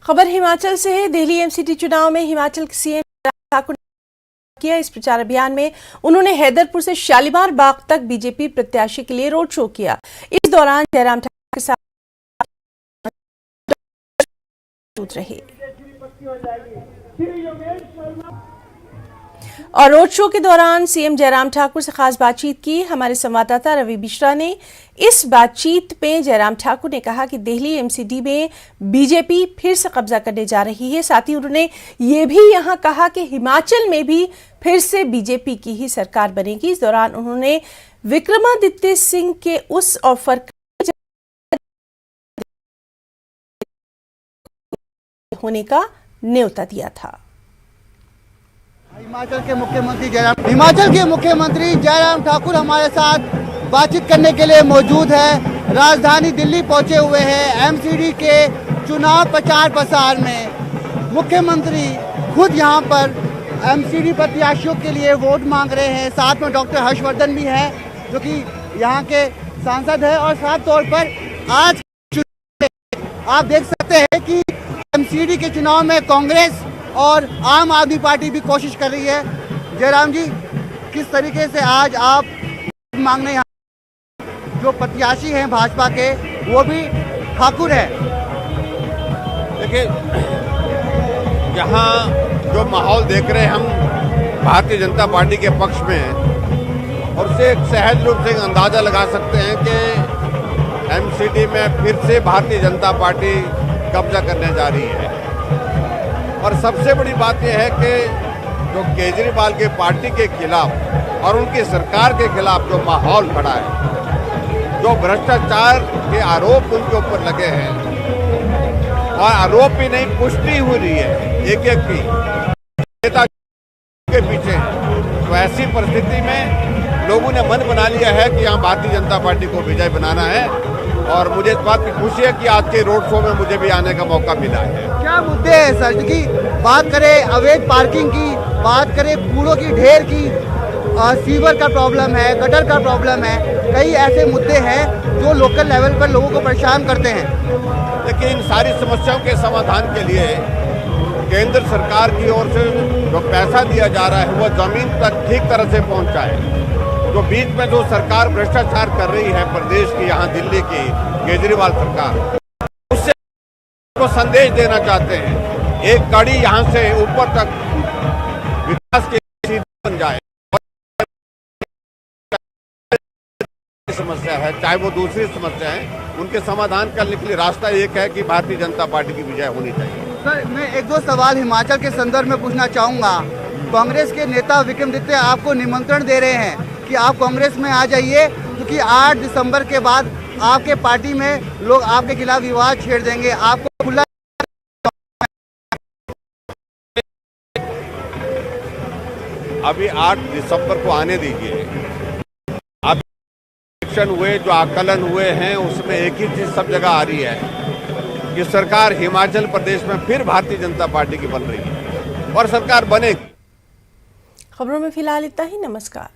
खबर हिमाचल से है। दिल्ली एमसीडी चुनाव में हिमाचल के सीएम ठाकुर ने किया इस प्रचार अभियान में उन्होंने हैदरपुर से शालीमार बाग तक बीजेपी प्रत्याशी के लिए रोड शो किया। इस दौरान जयराम ठाकुर के साथ मौजूद रहे और रोड शो के दौरान सीएम जयराम ठाकुर से खास बातचीत की। हमारे संवाददाता रवि बिश्रा ने इस बातचीत में जयराम ठाकुर ने कहा कि दिल्ली एमसीडी में बीजेपी फिर से कब्जा करने जा रही है। साथ ही उन्होंने ये भी यहां कहा कि हिमाचल में भी फिर से बीजेपी की ही सरकार बनेगी। इस दौरान उन्होंने विक्रमादित्य सिंह के उस ऑफर होने का न्योता दिया था। हिमाचल के मुख्यमंत्री जयराम ठाकुर हमारे साथ बातचीत करने के लिए मौजूद है। राजधानी दिल्ली पहुंचे हुए हैं एमसीडी के चुनाव प्रचार प्रसार में। मुख्यमंत्री खुद यहां पर एमसीडी प्रत्याशियों के लिए वोट मांग रहे हैं। साथ में डॉक्टर हर्षवर्धन भी है जो कि यहां के सांसद है। और साफ तौर पर आज आप देख सकते हैं कि एमसीडी के चुनाव में कांग्रेस और आम आदमी पार्टी भी कोशिश कर रही है। जयराम जी, किस तरीके से आज आप मांगने जो प्रत्याशी हैं भाजपा के वो भी ठाकुर है? देखिए, यहाँ जो माहौल देख रहे हैं हम भारतीय जनता पार्टी के पक्ष में हैं और उससे एक सहज रूप से अंदाजा लगा सकते हैं कि एमसीडी में फिर से भारतीय जनता पार्टी कब्जा करने जा रही है। और सबसे बड़ी बात यह है कि जो केजरीवाल की पार्टी के खिलाफ और उनकी सरकार के खिलाफ जो माहौल खड़ा है, जो भ्रष्टाचार के आरोप उनके ऊपर लगे हैं और आरोप ही नहीं, पुष्टि हो रही है एक एक की नेता के पीछे। तो ऐसी परिस्थिति में लोगों ने मन बना लिया है कि यहाँ भारतीय जनता पार्टी को विजय बनाना है। और मुझे इस बात की खुशी है कि आज के रोड शो में मुझे भी आने का मौका मिला है। क्या मुद्दे हैं सर? क्योंकि बात करें अवैध पार्किंग की, बात करें कूड़ों की ढेर की, सीवर का प्रॉब्लम है, गटर का प्रॉब्लम है, कई ऐसे मुद्दे हैं जो लोकल लेवल पर लोगों को परेशान करते हैं। लेकिन इन सारी समस्याओं के समाधान के लिए केंद्र सरकार की ओर से जो पैसा दिया जा रहा है वो जमीन तक ठीक तरह से पहुंचाए। जो बीच में जो सरकार भ्रष्टाचार कर रही है प्रदेश की, यहाँ दिल्ली की केजरीवाल सरकार, उससे को संदेश देना चाहते हैं। एक कड़ी यहाँ से ऊपर तक विकास की सीधी बन जाए। समस्या है, चाहे वो दूसरी समस्या है, उनके समाधान करने के लिए रास्ता एक है कि भारतीय जनता पार्टी की विजय होनी चाहिए। सर, मैं एक दो सवाल हिमाचल के संदर्भ में पूछना चाहूँगा। कांग्रेस के नेता विक्रमादित्य आपको निमंत्रण दे रहे हैं कि आप कांग्रेस में आ जाइए, क्योंकि 8 दिसंबर के बाद आपके पार्टी में लोग आपके खिलाफ विवाद छेड़ देंगे। आपको खुला अभी 8 दिसंबर को आने दीजिए। अभी इलेक्शन हुए, जो आकलन हुए हैं, उसमें एक ही चीज सब जगह आ रही है कि सरकार हिमाचल प्रदेश में फिर भारतीय जनता पार्टी की बन रही है और सरकार बनेगी। खबरों में फिलहाल इतना ही। नमस्कार।